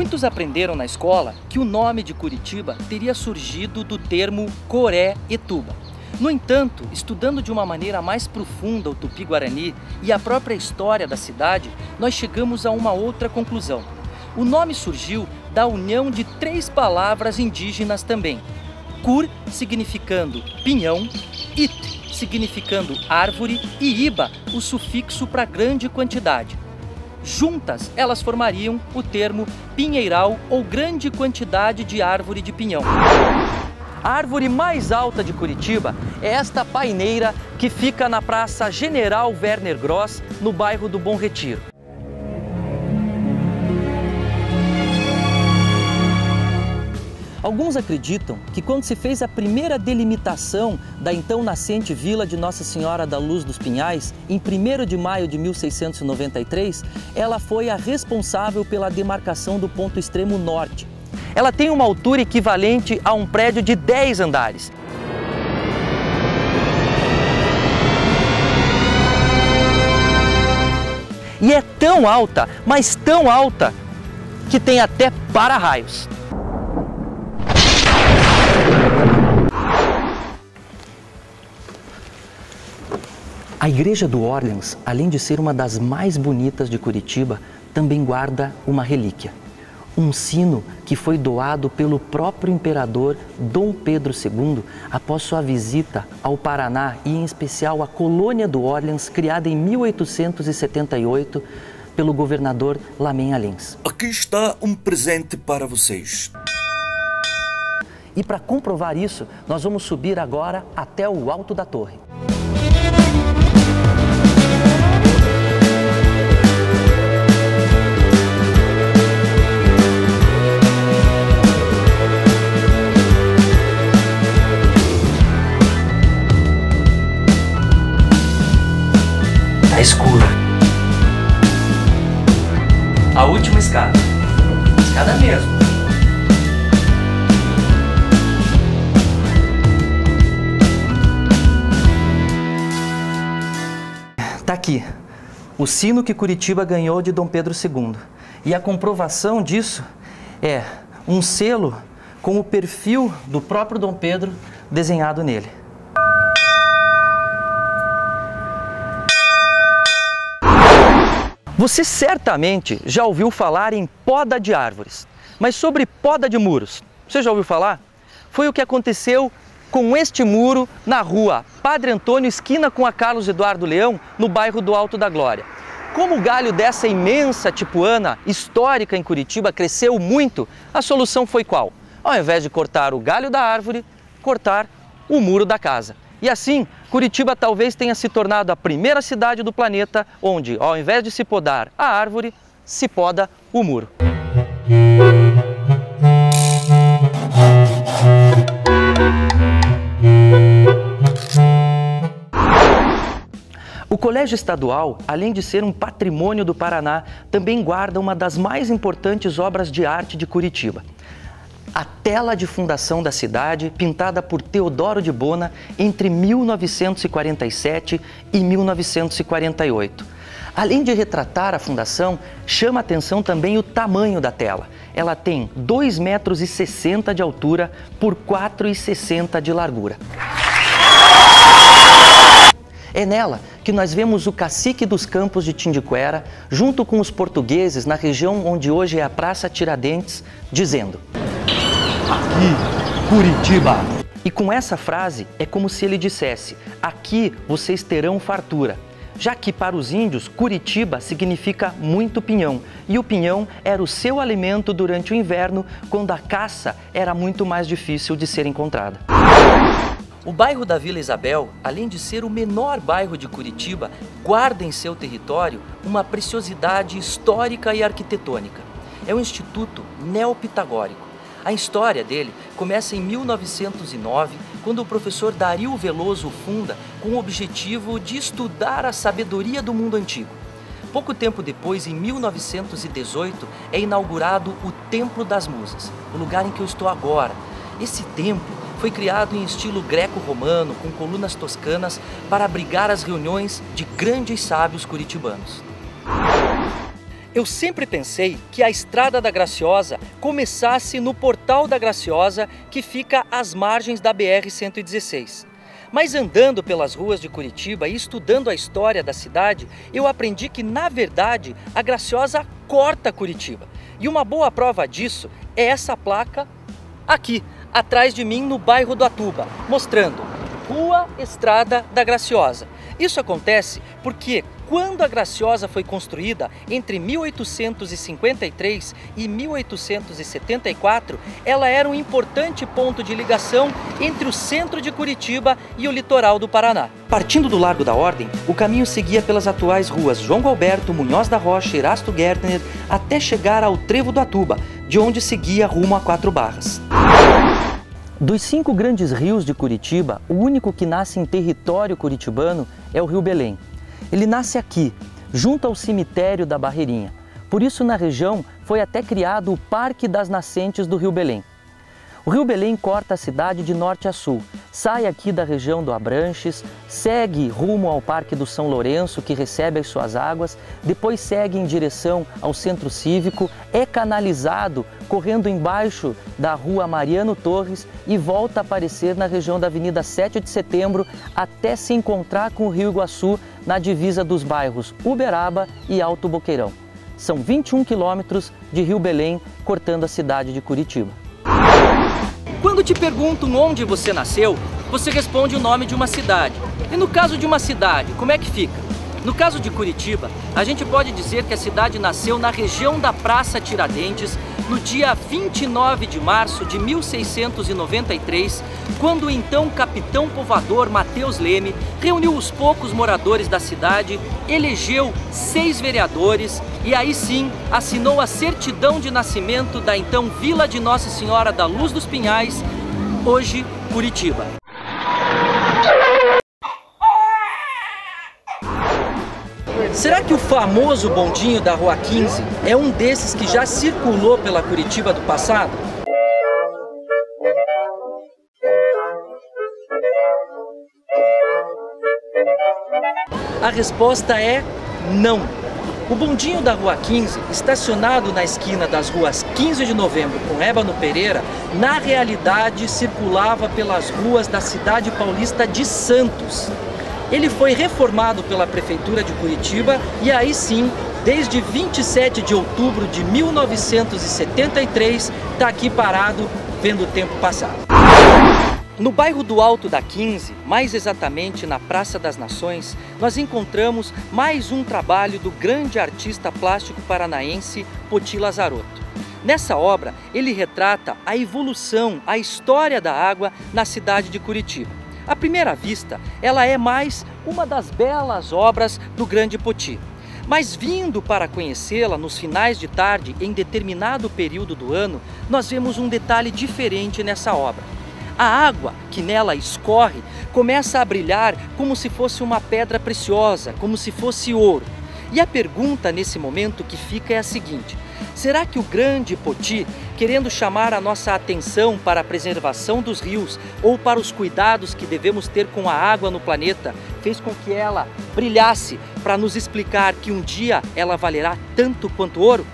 Muitos aprenderam na escola que o nome de Curitiba teria surgido do termo Coré-Etuba. No entanto, estudando de uma maneira mais profunda o Tupi-Guarani e a própria história da cidade, nós chegamos a uma outra conclusão. O nome surgiu da união de 3 palavras indígenas também. Cur, significando pinhão, It, significando árvore, e Iba, o sufixo para grande quantidade. Juntas, elas formariam o termo pinheiral ou grande quantidade de árvore de pinhão. A árvore mais alta de Curitiba é esta paineira que fica na Praça General Werner Gross, no bairro do Bom Retiro. Alguns acreditam que quando se fez a primeira delimitação da então nascente vila de Nossa Senhora da Luz dos Pinhais, em 1º de maio de 1693, ela foi a responsável pela demarcação do ponto extremo norte. Ela tem uma altura equivalente a um prédio de 10 andares. E é tão alta, mas tão alta, que tem até para-raios. A Igreja do Orleans, além de ser uma das mais bonitas de Curitiba, também guarda uma relíquia. Um sino que foi doado pelo próprio imperador Dom Pedro II após sua visita ao Paraná e, em especial, à colônia do Orleans, criada em 1878 pelo governador Lamem Alins. Aqui está um presente para vocês. E para comprovar isso, nós vamos subir agora até o alto da torre. Tá escuro. A última escada. Escada mesmo. Tá aqui, o sino que Curitiba ganhou de Dom Pedro II. E a comprovação disso é um selo com o perfil do próprio Dom Pedro desenhado nele. Você certamente já ouviu falar em poda de árvores, mas sobre poda de muros, você já ouviu falar? Foi o que aconteceu com este muro na rua Padre Antônio, esquina com a Carlos Eduardo Leão, no bairro do Alto da Glória. Como o galho dessa imensa tipuana histórica em Curitiba cresceu muito, a solução foi qual? Ao invés de cortar o galho da árvore, cortar o muro da casa. E assim, Curitiba talvez tenha se tornado a primeira cidade do planeta onde, ao invés de se podar a árvore, se poda o muro. O Colégio Estadual, além de ser um patrimônio do Paraná, também guarda uma das mais importantes obras de arte de Curitiba. A tela de fundação da cidade, pintada por Teodoro de Bona entre 1947 e 1948. Além de retratar a fundação, chama a atenção também o tamanho da tela. Ela tem 2,60 metros de altura por 4,60 de largura. É nela que nós vemos o cacique dos Campos de Tindiquera, junto com os portugueses na região onde hoje é a Praça Tiradentes, dizendo: "Aqui, Curitiba!" E com essa frase é como se ele dissesse: "Aqui vocês terão fartura." Já que para os índios, Curitiba significa muito pinhão, e o pinhão era o seu alimento durante o inverno, quando a caça era muito mais difícil de ser encontrada. O bairro da Vila Isabel, além de ser o menor bairro de Curitiba, guarda em seu território uma preciosidade histórica e arquitetônica. É o Instituto Neopitagórico. A história dele começa em 1909, quando o professor Dario Veloso o funda com o objetivo de estudar a sabedoria do mundo antigo. Pouco tempo depois, em 1918, é inaugurado o Templo das Musas, o lugar em que eu estou agora. Esse templo foi criado em estilo greco-romano, com colunas toscanas, para abrigar as reuniões de grandes sábios curitibanos. Eu sempre pensei que a Estrada da Graciosa começasse no Portal da Graciosa, que fica às margens da BR-116. Mas andando pelas ruas de Curitiba e estudando a história da cidade, eu aprendi que, na verdade, a Graciosa corta Curitiba. E uma boa prova disso é essa placa aqui, atrás de mim, no bairro do Atuba, mostrando Rua Estrada da Graciosa. Isso acontece porque, quando a Graciosa foi construída entre 1853 e 1874, ela era um importante ponto de ligação entre o centro de Curitiba e o litoral do Paraná. Partindo do Largo da Ordem, o caminho seguia pelas atuais ruas João Galberto, Munhoz da Rocha, Erasto Gärtner, até chegar ao Trevo do Atuba, de onde seguia rumo a Quatro Barras. Dos 5 grandes rios de Curitiba, o único que nasce em território curitibano é o Rio Belém. Ele nasce aqui, junto ao cemitério da Barreirinha. Por isso, na região, foi até criado o Parque das Nascentes do Rio Belém. O Rio Belém corta a cidade de norte a sul, sai aqui da região do Abranches, segue rumo ao Parque do São Lourenço, que recebe as suas águas, depois segue em direção ao Centro Cívico, é canalizado correndo embaixo da Rua Mariano Torres e volta a aparecer na região da Avenida 7 de Setembro até se encontrar com o Rio Iguaçu na divisa dos bairros Uberaba e Alto Boqueirão. São 21 quilômetros de Rio Belém cortando a cidade de Curitiba. Quando te perguntam onde você nasceu, você responde o nome de uma cidade. E no caso de uma cidade, como é que fica? No caso de Curitiba, a gente pode dizer que a cidade nasceu na região da Praça Tiradentes, no dia 29 de março de 1693, quando o então capitão povoador Mateus Leme reuniu os poucos moradores da cidade, elegeu 6 vereadores e aí sim assinou a certidão de nascimento da então Vila de Nossa Senhora da Luz dos Pinhais, hoje Curitiba. Será que o famoso bondinho da Rua 15 é um desses que já circulou pela Curitiba do passado? A resposta é não. O bondinho da Rua 15, estacionado na esquina das ruas 15 de novembro com Ébano Pereira, na realidade circulava pelas ruas da cidade paulista de Santos. Ele foi reformado pela Prefeitura de Curitiba e aí sim, desde 27 de outubro de 1973, está aqui parado, vendo o tempo passar. No bairro do Alto da 15, mais exatamente na Praça das Nações, nós encontramos mais um trabalho do grande artista plástico paranaense Poti Lazarotto. Nessa obra, ele retrata a evolução, a história da água na cidade de Curitiba. À primeira vista, ela é mais uma das belas obras do grande Poti. Mas vindo para conhecê-la nos finais de tarde, em determinado período do ano, nós vemos um detalhe diferente nessa obra. A água que nela escorre começa a brilhar como se fosse uma pedra preciosa, como se fosse ouro. E a pergunta nesse momento que fica é a seguinte: será que o grande Poti, querendo chamar a nossa atenção para a preservação dos rios ou para os cuidados que devemos ter com a água no planeta, fez com que ela brilhasse para nos explicar que um dia ela valerá tanto quanto ouro?